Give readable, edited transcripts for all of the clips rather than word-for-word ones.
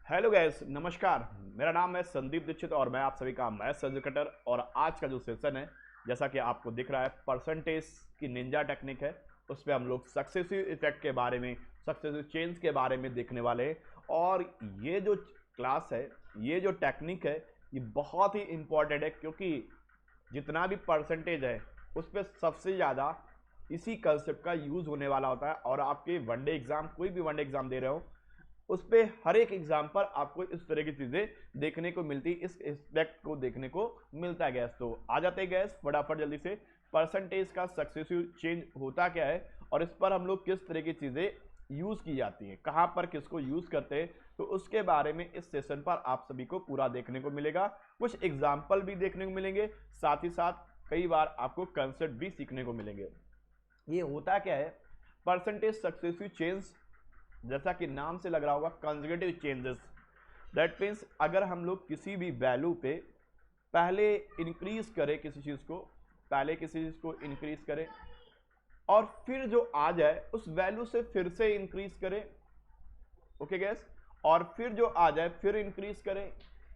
Hello guys, नमस्कार। मेरा नाम है संदीप दीक्षित और मैं आप सभी का मैथ्स एजुकेटर। और आज का जो सेशन है, जैसा कि आपको दिख रहा है, परसेंटेज की निंजा टेक्निक है। उस पर हम लोग सक्सेसिव इफेक्ट के बारे में, सक्सेसिव चेंज के बारे में देखने वाले हैं। और ये जो क्लास है, ये जो टेक्निक है, ये बहुत ही इम्पॉर्टेंट है, क्योंकि जितना भी परसेंटेज है उस पर सबसे ज़्यादा इसी कंसेप्ट का यूज़ होने वाला होता है। और आपके वनडे एग्ज़ाम, कोई भी वनडे एग्ज़ाम दे रहे हो, उस पे हर एक एग्जाम पर आपको इस तरह की चीजें देखने को मिलती, इस एस्पेक्ट को देखने को मिलता है गैस। तो आ जाते हैं गैस फटाफट जल्दी से, परसेंटेज का सक्सेसिव चेंज होता क्या है और इस पर हम लोग किस तरह की चीजें यूज की जाती हैं, कहां पर किसको यूज करते हैं, तो उसके बारे में इस सेशन पर आप सभी को पूरा देखने को मिलेगा। कुछ एग्जाम्पल भी देखने को मिलेंगे, साथ ही साथ कई बार आपको कंसेप्ट भी सीखने को मिलेंगे। ये होता क्या है, परसेंटेज सक्सेसिव चेंज, जैसा कि नाम से लग रहा होगा, कंसेक्यूटिव चेंजेस। दैट मीन्स अगर हम लोग किसी भी वैल्यू पे पहले इंक्रीज करें किसी चीज़ को, पहले किसी चीज़ को इंक्रीज करें और फिर जो आ जाए उस वैल्यू से फिर से इंक्रीज करें, ओके गैस, और फिर जो आ जाए फिर इंक्रीज करें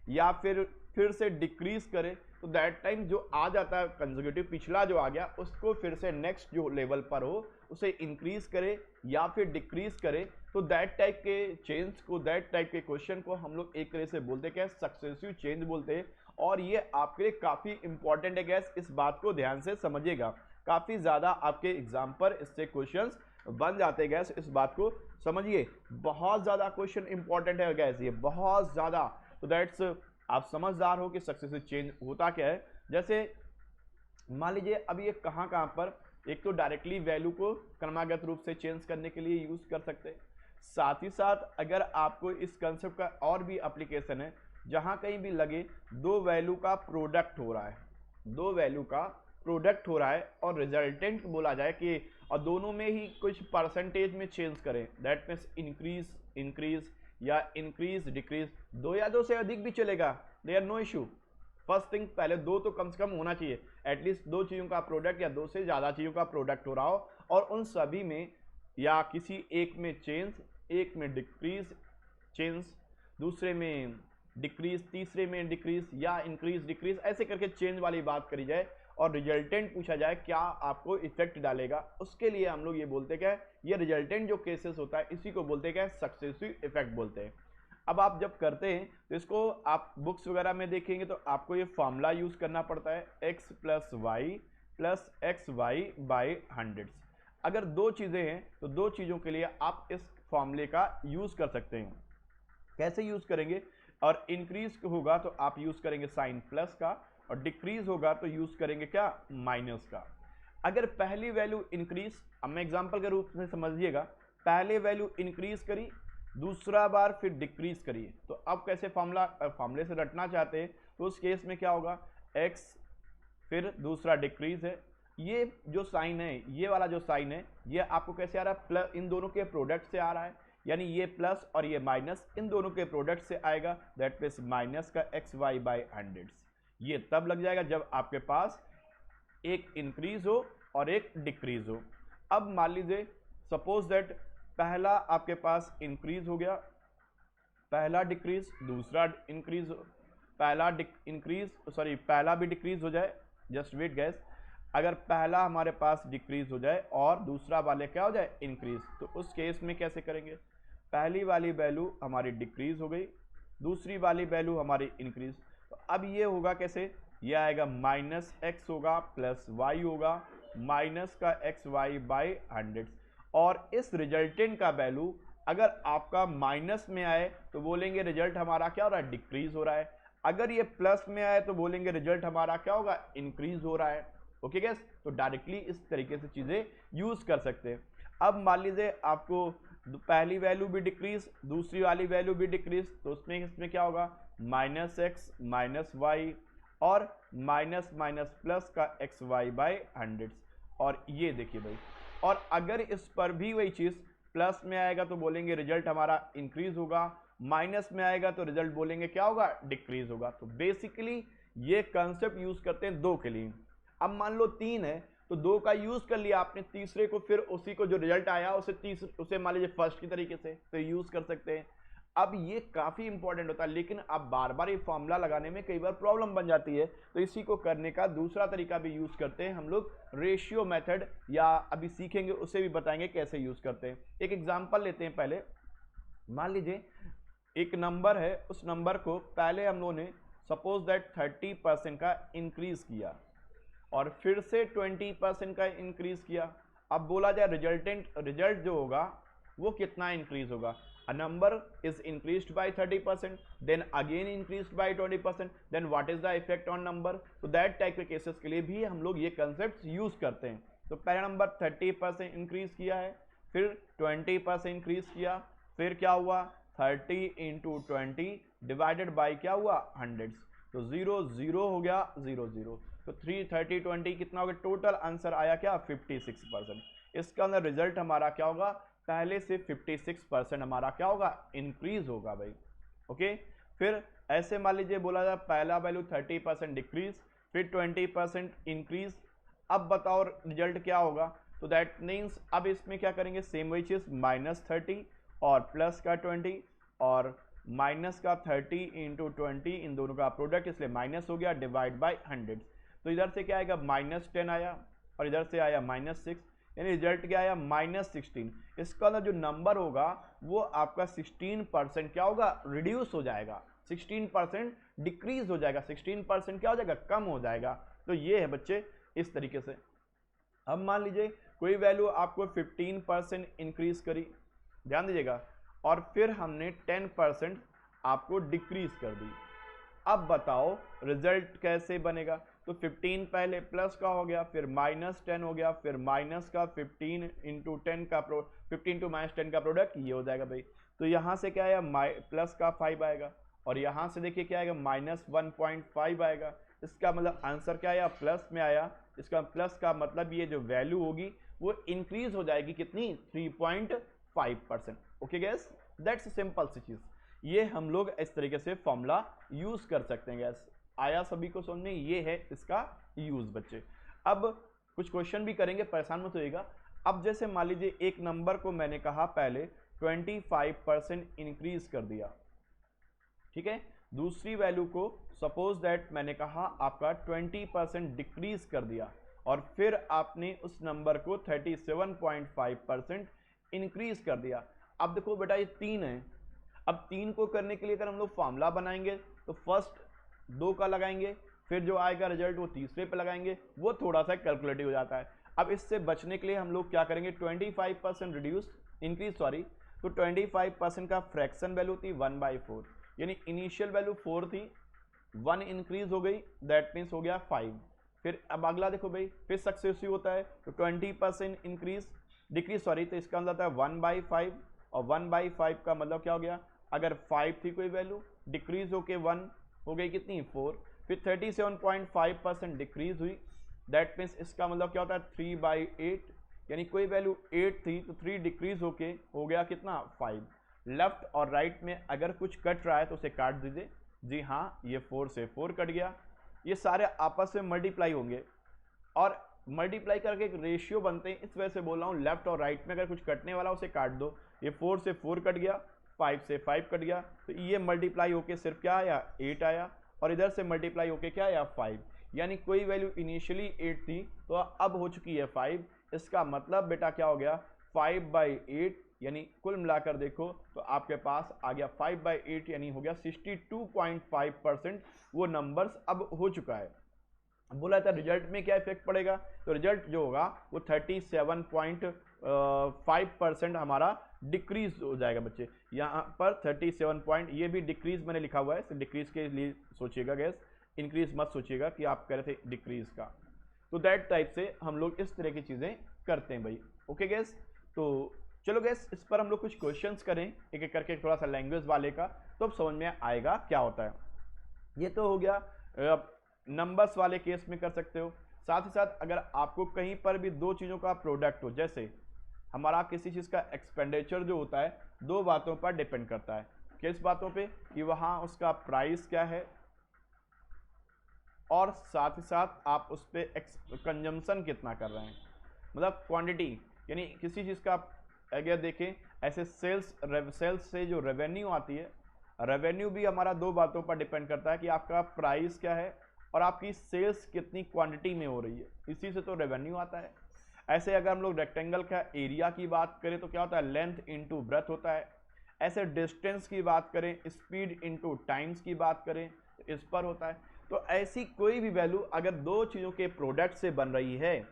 या फिर से डिक्रीज करें, तो दैट टाइम जो आ जाता है कंसेक्यूटिव, पिछला जो आ गया उसको फिर से नेक्स्ट जो लेवल पर हो उसे इंक्रीज करे या फिर डिक्रीज करे, तो दैट टाइप के चेंज को, दैट टाइप के क्वेश्चन को हम लोग एक तरह से बोलते हैं क्या, सक्सेसिव चेंज बोलते हैं। और ये आपके लिए काफ़ी इंपॉर्टेंट है गैस, इस बात को ध्यान से समझिएगा। काफ़ी ज़्यादा आपके एग्जाम पर इससे क्वेश्चंस बन जाते हैं गैस, इस बात को समझिए। बहुत ज़्यादा क्वेश्चन इंपॉर्टेंट है गैस, ये बहुत ज़्यादा। तो दैट्स, आप समझदार हो कि सक्सेसिव चेंज होता क्या है। जैसे मान लीजिए अब ये कहाँ कहाँ पर, एक तो डायरेक्टली वैल्यू को क्रमागत रूप से चेंज करने के लिए यूज कर सकते हैं। साथ ही साथ अगर आपको इस कंसेप्ट का और भी एप्लीकेशन है, जहाँ कहीं भी लगे दो वैल्यू का प्रोडक्ट हो रहा है, दो वैल्यू का प्रोडक्ट हो रहा है और रिजल्टेंट बोला जाए कि, और दोनों में ही कुछ परसेंटेज में चेंज करें, दैट मीन्स इंक्रीज इंक्रीज या इंक्रीज डिक्रीज, दो या दो से अधिक भी चलेगा, there no issue. First thing, पहले दो तो कम से कम होना चाहिए, एटलीस्ट दो चीज़ों का प्रोडक्ट या दो से ज़्यादा चीज़ों का प्रोडक्ट हो रहा हो, और उन सभी में या किसी एक में चेंज, एक में डिक्रीज चेंज, दूसरे में डिक्रीज, तीसरे में डिक्रीज या इंक्रीज डिक्रीज, ऐसे करके चेंज वाली बात करी जाए और रिजल्टेंट पूछा जाए क्या आपको इफेक्ट डालेगा, उसके लिए हम लोग ये बोलते क्या है, ये रिजल्टेंट जो केसेस होता है इसी को बोलते क्या है, सक्सेसिव इफेक्ट बोलते हैं। अब आप जब करते हैं तो इसको आप बुक्स वगैरह में देखेंगे तो आपको ये फॉर्मूला यूज करना पड़ता है, x plus x y by hundreds. अगर दो चीज़ें हैं तो दो चीज़ों के लिए आप इस फॉर्मूले का यूज कर सकते हैं। कैसे यूज करेंगे, और इंक्रीज होगा तो आप यूज करेंगे साइन प्लस का, और डिक्रीज होगा तो यूज करेंगे क्या, माइनस का। अगर पहली वैल्यू इंक्रीज, अब मैं एग्जांपल के रूप में समझिएगा, पहले वैल्यू इंक्रीज करी, दूसरा बार फिर डिक्रीज करिए, तो अब कैसे फॉर्मूले से रटना चाहते हैं तो उस केस में क्या होगा, x फिर दूसरा डिक्रीज है, ये जो साइन है, ये वाला जो साइन है, ये आपको कैसे आ रहा है, प्लस, इन दोनों के प्रोडक्ट से आ रहा है, यानी ये प्लस और ये माइनस इन दोनों के प्रोडक्ट से आएगा, दैट मीन्स माइनस का एक्स वाई बाई हंड्रेड्स। ये तब लग जाएगा जब आपके पास एक इंक्रीज हो और एक डिक्रीज हो। अब मान लीजिए सपोज दैट पहला आपके पास इंक्रीज हो गया, पहला डिक्रीज, दूसरा इंक्रीज, पहला इंक्रीज, सॉरी पहला भी डिक्रीज हो जाए, जस्ट वेट गैस, अगर पहला हमारे पास डिक्रीज हो जाए और दूसरा वाले क्या हो जाए, इंक्रीज, तो उस केस में कैसे करेंगे, पहली वाली वैल्यू हमारी डिक्रीज हो गई, दूसरी वाली वैल्यू हमारी इंक्रीज, तो अब ये होगा कैसे, ये आएगा माइनस एक्स होगा प्लस वाई होगा, माइनस का एक्स वाई बाई हंड्रेड। और इस रिजल्टेंट का वैल्यू अगर आपका माइनस में आए तो बोलेंगे रिजल्ट हमारा क्या हो रहा है, डिक्रीज हो रहा है। अगर ये प्लस में आए तो बोलेंगे रिजल्ट हमारा क्या होगा, इंक्रीज हो रहा है। ओके गैस, तो डायरेक्टली इस तरीके से चीज़ें यूज कर सकते हैं। अब मान लीजिए आपको पहली वैल्यू भी डिक्रीज, दूसरी वाली वैल्यू भी डिक्रीज, तो उसमें इसमें क्या होगा, माइनस एक्स माइनस वाई और माइनस माइनस प्लस का एक्स वाई बाई हंड्रेड्स। और ये देखिए भाई, और अगर इस पर भी वही चीज़ प्लस में आएगा तो बोलेंगे रिजल्ट हमारा इंक्रीज होगा, माइनस में आएगा तो रिजल्ट बोलेंगे क्या होगा, डिक्रीज होगा। तो बेसिकली ये कंसेप्ट यूज करते हैं दो के लिए। अब मान लो तीन है तो दो का यूज कर लिया आपने, तीसरे को फिर उसी को जो रिजल्ट आया उसे मान लीजिए फर्स्ट की तरीके से तो यूज कर सकते हैं। अब ये काफ़ी इंपॉर्टेंट होता है, लेकिन अब बार बार ये फॉर्मूला लगाने में कई बार प्रॉब्लम बन जाती है। तो इसी को करने का दूसरा तरीका भी यूज़ करते हैं हम लोग, रेशियो मेथड, या अभी सीखेंगे उसे भी बताएंगे कैसे यूज़ करते हैं। एक एग्जांपल लेते हैं पहले। मान लीजिए एक नंबर है, उस नंबर को पहले हम लोगों ने सपोज दैट 30% का इंक्रीज किया और फिर से 20% का इंक्रीज किया। अब बोला जाए रिजल्ट जो होगा वो कितना इंक्रीज होगा। A number is increased by 30%, then again increased by 20%, then what is the effect on number. तो दैट टाइप के केसेस के लिए भी हम लोग ये कंसेप्ट यूज करते हैं। तो पहला नंबर 30% इंक्रीज किया है, फिर 20% इंक्रीज किया, फिर क्या हुआ 30 इंटू 20 डिवाइडेड बाई क्या हुआ 100, तो 0 0 हो गया 0 0। तो 3 30 20 कितना हो गया, टोटल आंसर आया क्या 56%। इसका अंदर रिजल्ट हमारा क्या होगा, पहले से 56% हमारा क्या होगा इंक्रीज होगा भाई। ओके, फिर ऐसे मान लीजिए बोला जाए पहला वैल्यू 30% डिक्रीज, फिर 20% इंक्रीज। अब बताओ रिजल्ट क्या होगा। तो दैट मीन्स अब इसमें क्या करेंगे, सेम वही चीज -30 और प्लस का 20 और माइनस का 30 इंटू 20, इन दोनों का प्रोडक्ट इसलिए माइनस हो गया, डिवाइड बाय 100। तो इधर से क्या आएगा -10 आया और इधर से आया -6, यानी रिजल्ट क्या आया -16। इसका अंदर जो नंबर होगा वो आपका 16% क्या होगा रिड्यूस हो जाएगा, 16% डिक्रीज हो जाएगा, 16% क्या हो जाएगा कम हो जाएगा। तो ये है बच्चे इस तरीके से। अब मान लीजिए कोई वैल्यू आपको 15% इंक्रीज करी, ध्यान दीजिएगा, और फिर हमने 10% आपको डिक्रीज कर दी। अब बताओ रिजल्ट कैसे बनेगा। तो 15 पहले प्लस का हो गया, फिर -10 हो गया, फिर माइनस का 15 इंटू 10 का 15 टू -10 का प्रोडक्ट ये हो जाएगा भाई। तो यहाँ से क्या आएगा प्लस का 5 आएगा और यहाँ से देखिए क्या आएगा -1.5 आएगा। इसका मतलब आंसर क्या आया प्लस में आया। इसका प्लस का मतलब ये जो वैल्यू होगी वो इंक्रीज हो जाएगी कितनी 3.5%। ओके गैस, दैट्स सिंपल सी चीज। ये हम लोग इस तरीके से फॉर्मूला यूज कर सकते हैं गैस। आया सभी को समझ में, ये है इसका यूज बच्चे। अब कुछ क्वेश्चन भी करेंगे, परेशान मत होइएगा। अब जैसे मान लीजिए एक नंबर को मैंने कहा पहले 25% इंक्रीज कर दिया, ठीक है। दूसरी वैल्यू को सपोज दैट मैंने कहा आपका 20% डिक्रीज कर दिया और फिर आपने उस नंबर को 37.5% इंक्रीज कर दिया। अब देखो बेटा ये 3 है। अब 3 को करने के लिए अगर हम लोग फॉर्मूला बनाएंगे तो फर्स्ट 2 का लगाएंगे, फिर जो आएगा रिजल्ट वो तीसरे पे लगाएंगे, वो थोड़ा सा कैलकुलेटिव हो जाता है। अब इससे बचने के लिए हम लोग क्या करेंगे 25% रिड्यूस इंक्रीज सॉरी, तो 25% का फ्रैक्शन वैल्यू थी 1/4, यानी इनिशियल वैल्यू 4 थी, 1 इंक्रीज हो गई, दैट मीन्स हो गया 5। फिर अब अगला देखो भाई फिर सक्सेसिव होता है, तो 20% इंक्रीज डिक्रीज सॉरी, तो इसका मतलब था 1/5 और 1/5 का मतलब क्या हो गया, अगर 5 थी कोई वैल्यू डिक्रीज होके 1 हो गई कितनी 4, फिर 37.5% डिक्रीज हुई, दैट मीन्स इसका मतलब क्या होता है 3/8, यानी कोई वैल्यू 8 थी तो 3 डिक्रीज होके हो गया कितना 5। लेफ्ट और राइट में अगर कुछ कट रहा है तो उसे काट दीजिए। जी हाँ, ये 4 से 4 कट गया, ये सारे आपस में मल्टीप्लाई होंगे और मल्टीप्लाई करके एक रेशियो बनते हैं, इस वजह से बोल रहा हूँ लेफ्ट और राइट में अगर कुछ कटने वाला उसे काट दो। ये 4 से 4 कट गया, 5 से 5 कट गया, तो ये मल्टीप्लाई होके सिर्फ क्या आया 8 आया और इधर से मल्टीप्लाई होके क्या आया 5, यानी कोई वैल्यू इनिशियली 8 थी तो अब हो चुकी है 5। इसका मतलब बेटा क्या हो गया 5/8, यानी कुल मिलाकर देखो तो आपके पास आ गया 5/8, यानी हो गया 62.5% वो नंबर्स अब हो चुका है। बोला था रिजल्ट में क्या इफेक्ट पड़ेगा, तो रिजल्ट जो होगा वो 37.5% हमारा डिक्रीज हो जाएगा बच्चे। यहाँ पर 37 पॉइंट, ये भी डिक्रीज मैंने लिखा हुआ है, डिक्रीज के लिए सोचिएगा गैस, इंक्रीज मत सोचिएगा कि आप कह रहे थे डिक्रीज का। तो दैट टाइप से हम लोग इस तरह की चीज़ें करते हैं भाई। ओके गैस, तो चलो गैस इस पर हम लोग कुछ क्वेश्चंस करें एक एक करके, थोड़ा सा लैंग्वेज वाले का, तो अब समझ में आएगा क्या होता है। ये तो हो गया नंबर्स वाले केस में कर सकते हो। साथ ही साथ अगर आपको कहीं पर भी दो चीज़ों का प्रोडक्ट हो, जैसे हमारा किसी चीज़ का एक्सपेंडिचर जो होता है दो बातों पर डिपेंड करता है। किस बातों पे, कि वहाँ उसका प्राइस क्या है और साथ ही साथ आप उस पर कंजम्पशन कितना कर रहे हैं, मतलब क्वांटिटी, यानी किसी चीज़ का अगर देखें ऐसे सेल्स से जो रेवेन्यू आती है, रेवेन्यू भी हमारा दो बातों पर डिपेंड करता है कि आपका प्राइस क्या है और आपकी सेल्स कितनी क्वांटिटी में हो रही है, इसी से तो रेवेन्यू आता है। ऐसे अगर हम लोग रेक्टेंगल का एरिया की बात करें तो क्या होता है, लेंथ इनटू ब्रेथ होता है। ऐसे डिस्टेंस की बात करें, स्पीड इनटू टाइम्स की बात करें तो इस पर होता है। तो ऐसी कोई भी वैल्यू अगर दो चीज़ों के प्रोडक्ट से बन रही है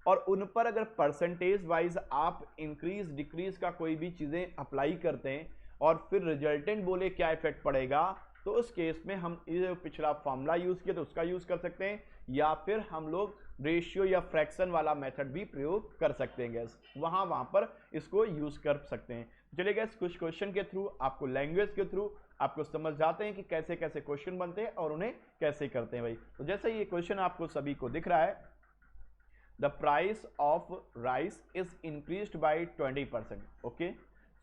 और उन पर अगर परसेंटेज वाइज आप इंक्रीज डिक्रीज का कोई भी चीज़ें अप्लाई करते हैं और फिर रिजल्टेंट बोले क्या इफेक्ट पड़ेगा, तो उस केस में हम ये पिछला फॉर्मूला यूज़ किया तो उसका यूज़ कर सकते हैं, या फिर हम लोग रेशियो या फ्रैक्शन वाला मेथड भी प्रयोग कर सकते हैं गैस, वहाँ पर इसको यूज़ कर सकते हैं। चलिए गैस, कुछ क्वेश्चन के थ्रू आपको, लैंग्वेज के थ्रू आपको समझ जाते हैं कि कैसे कैसे क्वेश्चन बनते हैं और उन्हें कैसे करते हैं भाई। तो जैसे ये क्वेश्चन आपको सभी को दिख रहा है, the price of rice is increased by 20%, okay,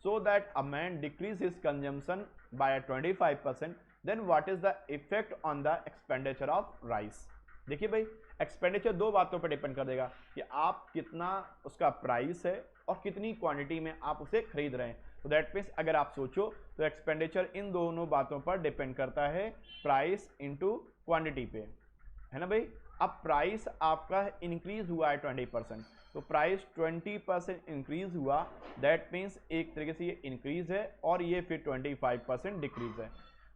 so that a man decrease his consumption by 25%, then what is the effect on the expenditure of rice? देखिए भाई, एक्सपेंडिचर दो बातों पर डिपेंड कर देगा कि आप कितना उसका प्राइस है और कितनी क्वांटिटी में आप उसे खरीद रहे हैं। तो दैट मीन्स अगर आप सोचो तो एक्सपेंडिचर इन दोनों बातों पर डिपेंड करता है, प्राइस इनटू क्वांटिटी पे, है ना भाई। अब प्राइस आपका इंक्रीज हुआ है 20%, तो प्राइस 20% इंक्रीज हुआ, दैट मीन्स एक तरीके से ये इंक्रीज है और ये फिर 25% डिक्रीज है।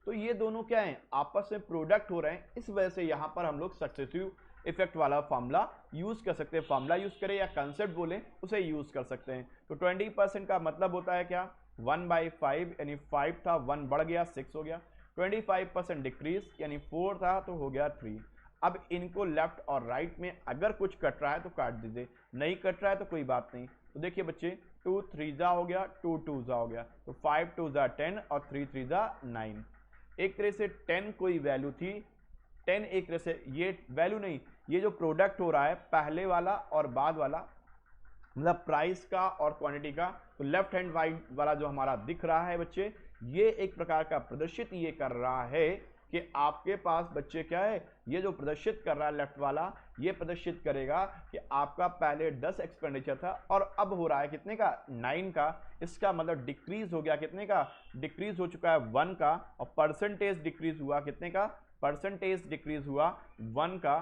तो ये दोनों क्या है, आपस में प्रोडक्ट हो रहे हैं, इस वजह से यहाँ पर हम लोग सक्सेसिव इफेक्ट वाला फॉर्मूला यूज कर सकते हैं। फॉर्मूला यूज करें या कंसेप्ट बोलें उसे यूज कर सकते हैं। तो 20% का मतलब होता है क्या, 1/5, यानी 5 था 1 बढ़ गया 6 हो गया। 25% डिक्रीज यानी 4 था तो हो गया 3। अब इनको लेफ्ट और राइट में अगर कुछ कट रहा है तो काट दीजिए, नहीं कट रहा है तो कोई बात नहीं। तो देखिए बच्चे, 2 3 जा हो गया, 2 2 जा हो गया, तो 5 2 जा 10 और 3 3 जा 9। एक तरह से 10 कोई वैल्यू थी, 10 एक तरह से ये वैल्यू नहीं, ये जो प्रोडक्ट हो रहा है पहले वाला और बाद वाला, मतलब प्राइस का और क्वांटिटी का, तो लेफ्ट हैंड वाला जो हमारा दिख रहा है बच्चे, ये एक प्रकार का प्रदर्शित ये कर रहा है कि आपके पास बच्चे क्या है, ये जो प्रदर्शित कर रहा है लेफ्ट वाला, ये प्रदर्शित करेगा कि आपका पहले 10 एक्सपेंडिचर था और अब हो रहा है कितने का, 9 का। इसका मतलब डिक्रीज हो गया कितने का, डिक्रीज हो चुका है 1 का, और परसेंटेज डिक्रीज हुआ कितने का, परसेंटेज डिक्रीज हुआ 1 का,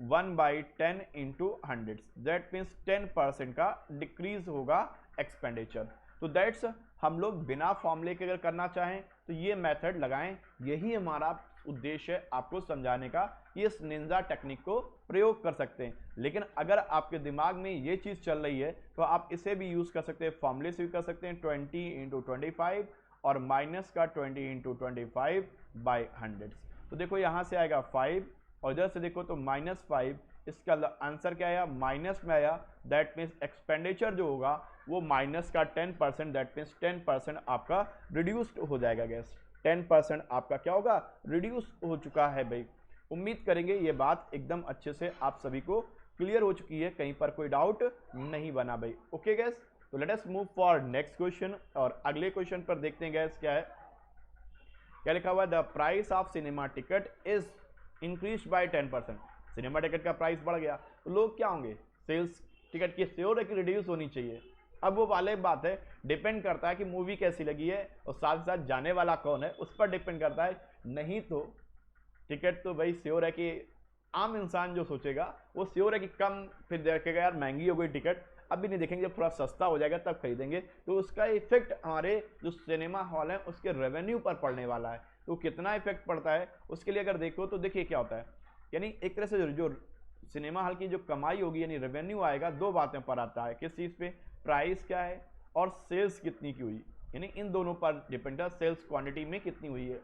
1/10 इंटू 100, दैट मीन्स 10% का डिक्रीज होगा एक्सपेंडिचर। तो दैट्स, हम लोग बिना फॉर्मूले के अगर करना चाहें तो ये मेथड लगाएं, यही हमारा उद्देश्य है आपको समझाने का, ये इस निंजा टेक्निक को प्रयोग कर सकते हैं। लेकिन अगर आपके दिमाग में ये चीज़ चल रही है तो आप इसे भी यूज़ कर सकते हैं, फॉर्मूले से भी कर सकते हैं, 20 इंटू 25 और माइनस का 20 इंटू 25/100। तो देखो यहाँ से आएगा 5 और इधर से देखो तो -5, इसका आंसर क्या आया, माइनस में आया, दैट मीन्स एक्सपेंडिचर जो होगा वो माइनस का 10%, दैट मीन्स 10% आपका रिड्यूस्ड हो जाएगा गैस, 10% आपका क्या होगा, रिड्यूस हो चुका है भाई। उम्मीद करेंगे ये बात एकदम अच्छे से आप सभी को क्लियर हो चुकी है, कहीं पर कोई डाउट नहीं बना भाई। ओके गैस, तो let us move for next question, और अगले क्वेश्चन पर देखते हैं गैस क्या है, क्या लिखा हुआ है, the price of cinema ticket is increase by 10%। Cinema ticket का प्राइस बढ़ गया तो लोग क्या होंगे, सेल्स टिकट की श्योर है कि रिड्यूस होनी चाहिए। अब वो वाले बात है, डिपेंड करता है कि मूवी कैसी लगी है और साथ साथ जाने वाला कौन है, उस पर डिपेंड करता है। नहीं तो टिकट तो भाई श्योर है कि आम इंसान जो सोचेगा वो श्योर है कि कम, फिर देखेगा यार महंगी हो गई टिकट, अभी नहीं देखेंगे, जब थोड़ा सस्ता हो जाएगा तब खरीदेंगे। तो उसका इफेक्ट हमारे जो सिनेमा हॉल है उसके रेवेन्यू पर पड़ने वाला है। तो कितना इफेक्ट पड़ता है उसके लिए अगर देखो तो देखिए क्या होता है, यानी एक तरह से जो सिनेमा हॉल की जो कमाई होगी यानी रेवेन्यू आएगा, दो बातें पर आता है, किस चीज़ पे, प्राइस क्या है और सेल्स कितनी की हुई, यानी इन दोनों पर डिपेंड है, सेल्स क्वांटिटी में कितनी हुई है,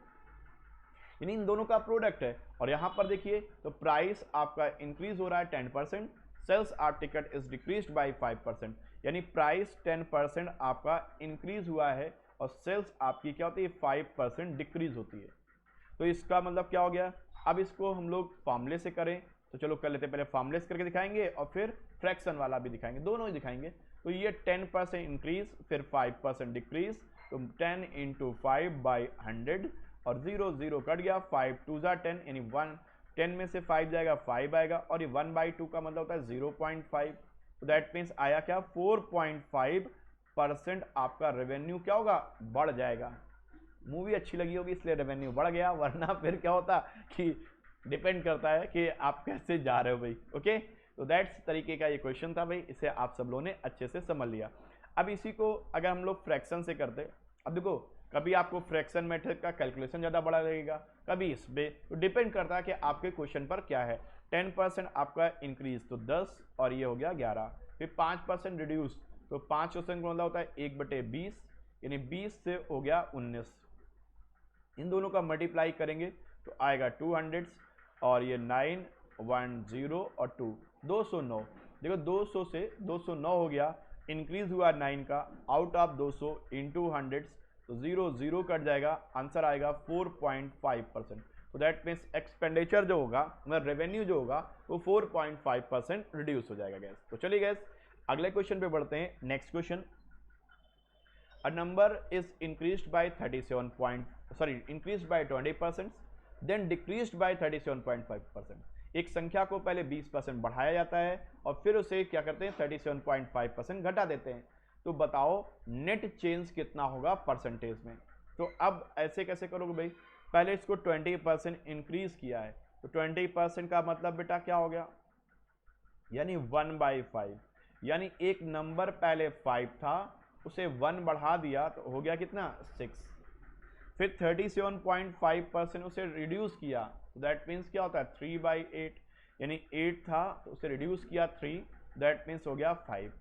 यानी इन दोनों का प्रोडक्ट है। और यहाँ पर देखिए तो प्राइस आपका इंक्रीज हो रहा है 10%, sales or ticket is decreased by 5%, यानी प्राइस 10% आपका इंक्रीज हुआ है और सेल्स आपकी क्या होती है 5% डिक्रीज होती है। तो इसका मतलब क्या हो गया, अब इसको हम लोग फॉर्मूले से करें तो चलो कर लेते हैं, पहले फॉर्मूले से करके दिखाएंगे और फिर फ्रैक्शन वाला भी दिखाएंगे, दोनों ही दिखाएंगे। तो ये 10% इंक्रीज फिर 5% डिक्रीज, तो 10 इंटू 5/100 और 0 0 कट गया, 5 2 जा 10, यानी 1, 10 में से 5 जाएगा 5 आएगा, और ये 1/2 का मतलब होता है 0.5, तो दैट मीन्स आया क्या 4.5 परसेंट आपका रेवेन्यू क्या होगा, बढ़ जाएगा। मूवी अच्छी लगी होगी इसलिए रेवेन्यू बढ़ गया, वरना फिर क्या होता कि डिपेंड करता है कि आप कैसे जा रहे हो भाई। ओके, तो दैट्स तरीके का ये क्वेश्चन था भाई, इसे आप सब लोगों ने अच्छे से समझ लिया। अब इसी को अगर हम लोग फ्रैक्शन से करते, अब देखो कभी आपको फ्रैक्शन मेथड का कैलकुलेशन ज़्यादा बड़ा लगेगा, कभी इस पे, तो डिपेंड करता है कि आपके क्वेश्चन पर क्या है। 10% आपका इंक्रीज तो 10 और ये हो गया 11, फिर 5% रिड्यूस तो 5% का मतलब होता है 1/20, यानी 20 से हो गया 19। इन दोनों का मल्टीप्लाई करेंगे तो आएगा 200 और ये 9 1 0 और 2 209। देखो 200 से 209 हो गया, इंक्रीज हुआ 9 का, आउट ऑफ 200 इंटू 100 तो 0 0 कट जाएगा, आंसर आएगा 4.5%। तो दैट मीन्स एक्सपेंडिचर जो होगा, मतलब रेवेन्यू जो होगा वो 4.5% रिड्यूस हो जाएगा गैस। तो चलिए गैस अगले क्वेश्चन पे बढ़ते हैं। Next question, a number is increased by 20%, then decreased by 37.5%। एक संख्या को पहले 20% बढ़ाया जाता है और फिर उसे क्या करते हैं 37.5% घटा देते हैं। तो बताओ नेट चेंज कितना होगा परसेंटेज में। तो अब ऐसे कैसे करोगे भाई, पहले इसको 20% इंक्रीज किया है तो 20% का मतलब बेटा क्या हो गया, यानी 1/5, यानी एक नंबर पहले 5 था उसे 1 बढ़ा दिया तो हो गया कितना 6। फिर 37.5% उसे रिड्यूस किया तो दैट मीन्स क्या होता है 3/8, यानी 8 था तो उसे रिड्यूस किया 3, दैट मीन्स हो गया 5।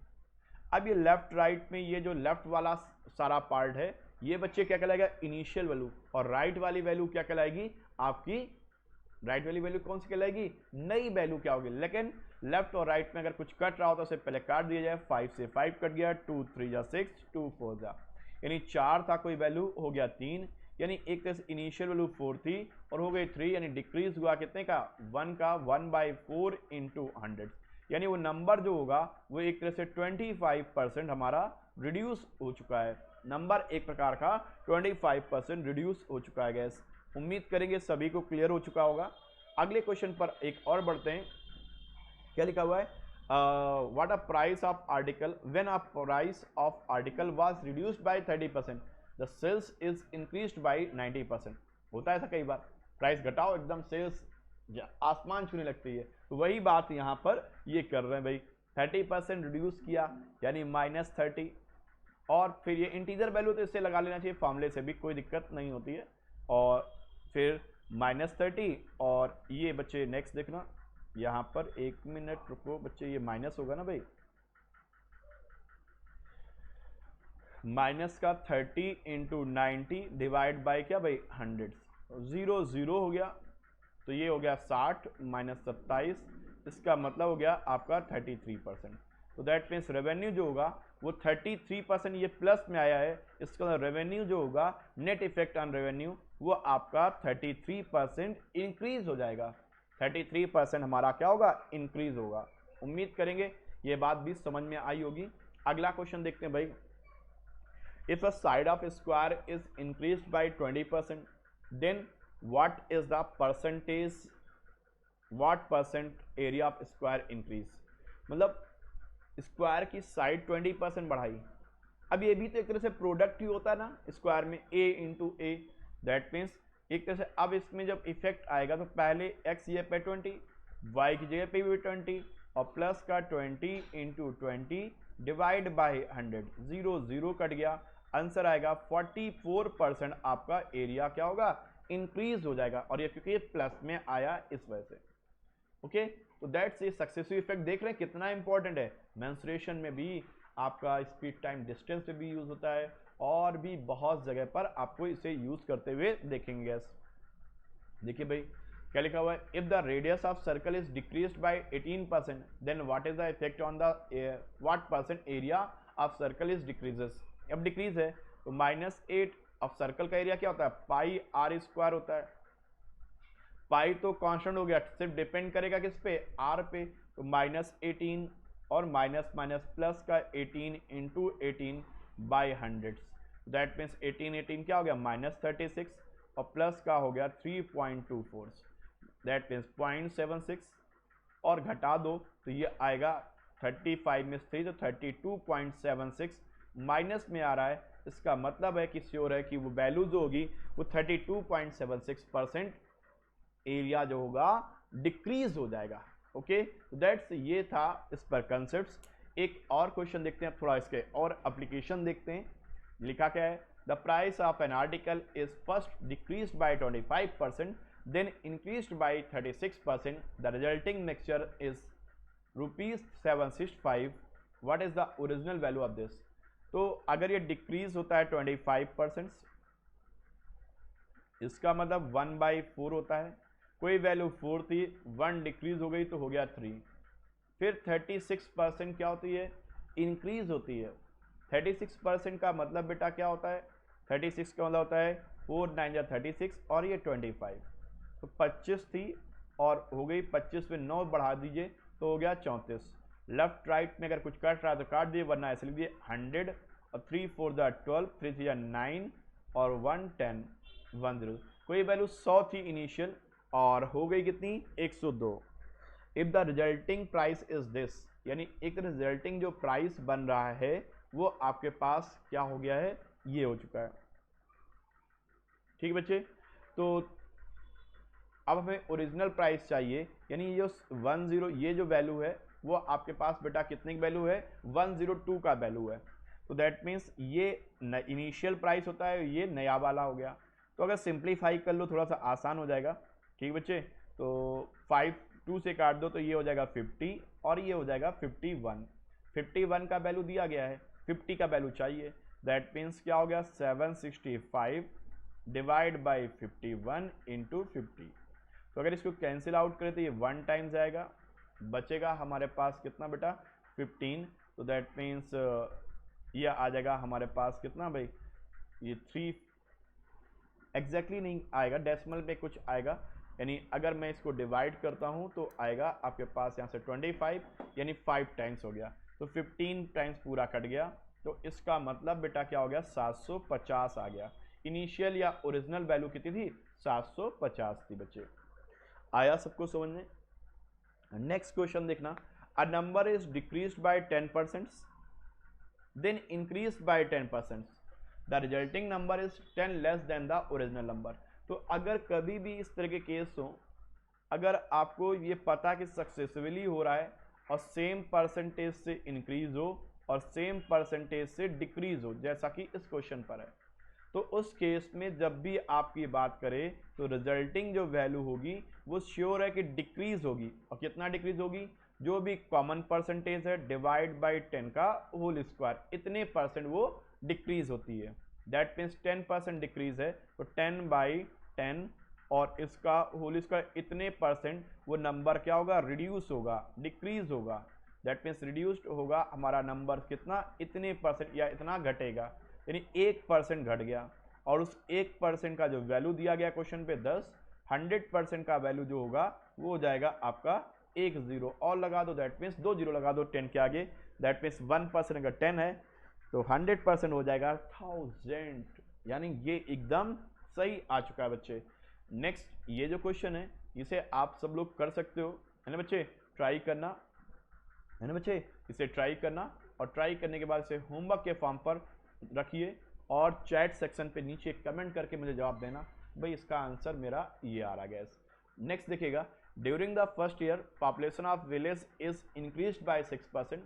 अब ये लेफ्ट राइट में ये जो लेफ्ट वाला सारा पार्ट है ये बच्चे क्या कहलाएगा इनिशियल वैल्यू, और राइट वाली वैल्यू क्या कहलाएगी आपकी, राइट वाली वैल्यू कौन सी कहलाएगी, नई वैल्यू क्या होगी। लेकिन लेफ्ट और राइट में अगर कुछ कट रहा हो तो उसे पहले काट दिया जाए, 5 से 5 कट गया, 2 3 जा 6, 2 4 जा, यानी 4 था कोई वैल्यू हो गया 3, यानी एक तरह से इनिशियल वैल्यू 4 थी और हो गई 3, यानी डिक्रीज हुआ कितने का 1 का 1/4 इंटू 100, यानी वो नंबर जो होगा वो एक तरह से 25% हमारा रिड्यूस हो चुका है। नंबर एक प्रकार का 25% रिड्यूस हो चुका है गैस। उम्मीद करेंगे सभी को क्लियर हो चुका होगा। अगले क्वेश्चन पर एक और बढ़ते हैं। क्या लिखा हुआ है, what a price of article when a price of article was reduced by 30%, the sales is increased by 90%। होता है ऐसा कई बार, प्राइस घटाओ एकदम सेल्स आसमान छूने लगती है, तो वही बात यहाँ पर ये कर रहे हैं भाई। 30% रिड्यूस किया यानी -30, और फिर ये इंटीजर वैल्यू तो इससे लगा लेना चाहिए फॉर्मूले से भी, कोई दिक्कत नहीं होती है। और फिर -30 और ये बच्चे नेक्स्ट देखना, यहाँ पर 1 मिनट रुको बच्चे, ये माइनस होगा ना भाई, माइनस का 30 इंटू 90 डिवाइड बाई क्या भाई 100, 0 0 हो गया, तो ये हो गया 60 -27, इसका मतलब हो गया आपका 33%। तो दैट मीन्स रेवेन्यू जो होगा वो 33%, ये प्लस में आया है, इसका रेवेन्यू जो होगा नेट इफेक्ट ऑन रेवेन्यू वो आपका 33% इंक्रीज हो जाएगा। 33% हमारा क्या होगा इंक्रीज होगा। उम्मीद करेंगे ये बात भी समझ में आई होगी। अगला क्वेश्चन देखते हैं भाई, if a side of square is increased by 20% then what is the percentage, what percent area of square increase. मतलब स्क्वायर की साइड 20% बढ़ाई, अब ये भी तो एक तरह से प्रोडक्ट ही होता है ना स्क्वायर में, a into A, that means एक तरह से अब इसमें जब इफेक्ट आएगा तो पहले x ये पे 20, y की जगह पे भी 20 और प्लस का 20 इंटू 20 डिवाइड बाई 100, 0 0 कट गया, आंसर आएगा 44% आपका एरिया क्या होगा इंक्रीज हो जाएगा, और ये क्योंकि ये प्लस में आया इस वजह से। ओके, तो दैट्स ये सक्सेसिव इफेक्ट, देख रहे हैं कितना इंपॉर्टेंट है। मेंसुरेशन में भी आपका स्पीड टाइम डिस्टेंस पे भी यूज होता है, और भी बहुत जगह पर आपको इसे यूज करते हुए देखेंगे। देखिए भाई क्या लिखा हुआ है, if the radius of circle is decreased by 18% then what is the effect on the what percent area of circle is decreases. अब डिक्रीज है तो -8 ऑफ सर्कल का एरिया क्या होता है पाई r स्क्वायर होता है, पाई तो कांस्टेंट हो गया, सिर्फ डिपेंड करेगा किस पे r पे, तो -18 और माइनस माइनस प्लस का 18 इंटू 18 बाई 100, दैट मीन्स 18 क्या हो गया -36 और प्लस का हो गया 3.24, दैट मीन्स 0.76 और घटा दो तो ये आएगा 35 में 3 तो 32.76, माइनस में आ रहा है, इसका मतलब है कि श्योर है कि वो वैल्यू जो होगी वो 32.76% एरिया जो होगा डिक्रीज हो जाएगा। ओके, दैट्स ये था इस पर कंसेप्ट। एक और क्वेश्चन देखते हैं, थोड़ा इसके और एप्लीकेशन देखते हैं। लिखा क्या है, the price of an article is first decrease by 25%, then increased by 36%, the resulting mixture is ₹765, what is the original value of this? तो अगर ये डिक्रीज होता है 25%, इसका मतलब 1/4 होता है, कोई वैल्यू 4 थी, 1 डिक्रीज हो गई तो हो गया 3। फिर 36% क्या होती है, इंक्रीज होती है। 36% का मतलब बेटा क्या होता है, 36 का मतलब होता है 4 9 या 36 और ये 25, तो 25 थी और हो गई 25 में 9 बढ़ा दीजिए तो हो गया 34। लेफ्ट राइट में अगर कुछ कट रहा है तो काट दिए, वरना ऐसे लिखिए 100 और 3 4 12, 3 3 9 और 1 10 10। कोई वैल्यू 100 थी इनिशियल और हो गई कितनी, 102। If the resulting price is this, यानी एक रिजल्टिंग जो प्राइस बन रहा है वो आपके पास क्या हो गया है, ये हो चुका है। ठीक बच्चे, तो अब हमें ओरिजिनल प्राइस चाहिए, यानी ये जो 10 ये जो वैल्यू है वो आपके पास बेटा कितने की वैल्यू है, 102 का वैल्यू है। तो दैट मीन्स ये इनिशियल प्राइस होता है, ये नया वाला हो गया। तो अगर सिंप्लीफाई कर लो थोड़ा सा आसान हो जाएगा। ठीक बच्चे, तो 5 2 से काट दो तो ये हो जाएगा 50 और ये हो जाएगा 51। 51 का वैल्यू दिया गया है, 50 का वैल्यू चाहिए। दैट मीन्स क्या हो गया, 765 डिवाइड बाई 51 इंटू 50। तो अगर इसको कैंसिल आउट करें तो ये 1 टाइम्स आएगा, बचेगा हमारे पास कितना बेटा, 15। तो दैट मीन्स ये आ जाएगा हमारे पास कितना भाई, ये 3 एग्जैक्टली नहीं आएगा, डेसिमल में कुछ आएगा। यानी अगर मैं इसको डिवाइड करता हूँ तो आएगा आपके पास यहाँ से 25, यानी 5 टाइम्स हो गया, तो 15 टाइम्स पूरा कट गया। तो इसका मतलब बेटा क्या हो गया, 750 आ गया। इनिशियल या ओरिजिनल वैल्यू कितनी थी, 750 थी बच्चे। आया सबको समझ में। नेक्स्ट क्वेश्चन देखना, a number is decreased by 10% then increased by 10%, the resulting number is 10 less than the original number. तो अगर कभी भी इस तरह के केस हो, अगर आपको ये पता कि सक्सेसफुली हो रहा है और सेम परसेंटेज से इंक्रीज हो और सेम परसेंटेज से डिक्रीज हो, जैसा कि इस क्वेश्चन पर है, तो उस केस में जब भी आप ये बात करें तो रिजल्टिंग जो वैल्यू होगी वो श्योर है कि डिक्रीज होगी। और कितना डिक्रीज होगी, जो भी कॉमन परसेंटेज है डिवाइड बाई 10 का होल स्क्वायर, इतने परसेंट वो डिक्रीज होती है। दैट मीन्स 10% डिक्रीज है तो 10/10 और इसका होल स्क्वायर इतने परसेंट, वो नंबर क्या होगा, रिड्यूस होगा, डिक्रीज होगा। दैट मीन्स रिड्यूस्ड होगा हमारा नंबर कितना, इतने परसेंट या इतना घटेगा, यानी 1% घट गया। और उस 1% का जो वैल्यू दिया गया क्वेश्चन पे 10, 100% का वैल्यू जो होगा वो हो जाएगा आपका 1 0 और लगा दो, दैट मीन्स 2 0 लगा दो 10 के आगे। दैट मीन्स 1% अगर 10 है तो 100% हो जाएगा 1000, यानी ये एकदम सही आ चुका है बच्चे। नेक्स्ट ये जो क्वेश्चन है इसे आप सब लोग कर सकते हो, है ना बच्चे, ट्राई करना, है ना बच्चे, इसे ट्राई करना और ट्राई करने के बाद इसे होमवर्क के फॉर्म पर रखिए और चैट सेक्शन पे नीचे कमेंट करके मुझे जवाब देना, भाई इसका आंसर मेरा ये आ रहा गैस। नेक्स्ट देखिएगा, during the first year population of village is increased bye 6%,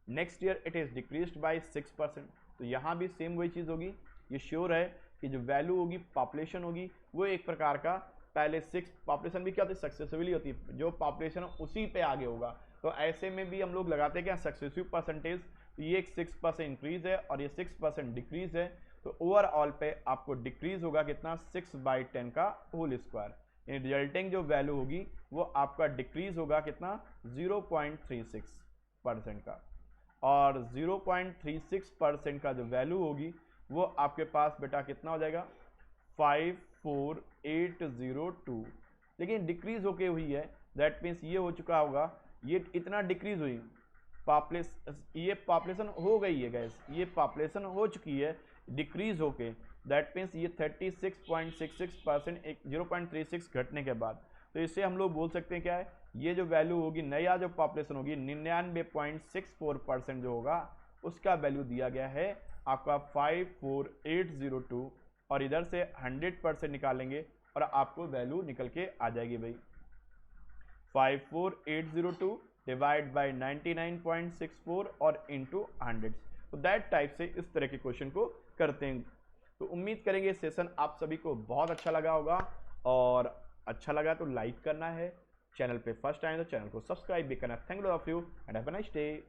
next year it is decreased bye 6%। तो यहाँ भी सेम वही चीज़ होगी, ये श्योर है कि जो वैल्यू होगी पॉपुलेशन होगी वो एक प्रकार का पहले 6 पॉपुलेशन भी क्या होती है, सक्सेसिवली होती है, जो पॉपुलेशन उसी पे आगे होगा। तो ऐसे में भी हम लोग लगाते हैं क्या, सक्सेसिव परसेंटेज। तो ये एक 6% इंक्रीज है और ये 6% डिक्रीज है, तो ओवरऑल पे आपको डिक्रीज होगा कितना, 6/10 का होल स्क्वायर, यानी रिजल्टिंग जो वैल्यू होगी वो आपका डिक्रीज होगा कितना, 0.36% का। और 0.36% का जो वैल्यू होगी वो आपके पास बेटा कितना हो जाएगा, 54802। लेकिन डिक्रीज होके हुई है, दैट मीन्स ये हो चुका होगा, ये इतना डिक्रीज हुई ये पॉपुलेशन हो गई है गैस, ये पॉपुलेशन हो चुकी है डिक्रीज होके। दैट मीन्स ये 36.66%, एक 0.36 घटने के बाद, तो इससे हम लोग बोल सकते हैं क्या है, ये जो वैल्यू होगी, नया जो पॉपुलेशन होगी 99.64% जो होगा उसका वैल्यू दिया गया है आपका 54802 और इधर से 100% निकालेंगे और आपको वैल्यू निकल के आ जाएगी भाई 54802 डिवाइड बाई 99.64 और इंटू 100। तो दैट टाइप से इस तरह के क्वेश्चन को करते हैं। तो उम्मीद करेंगे सेशन आप सभी को बहुत अच्छा लगा होगा, और अच्छा लगा तो लाइक करना है, चैनल पे फर्स्ट टाइम तो चैनल को सब्सक्राइब भी करना है। Thank you of you and have a nice day.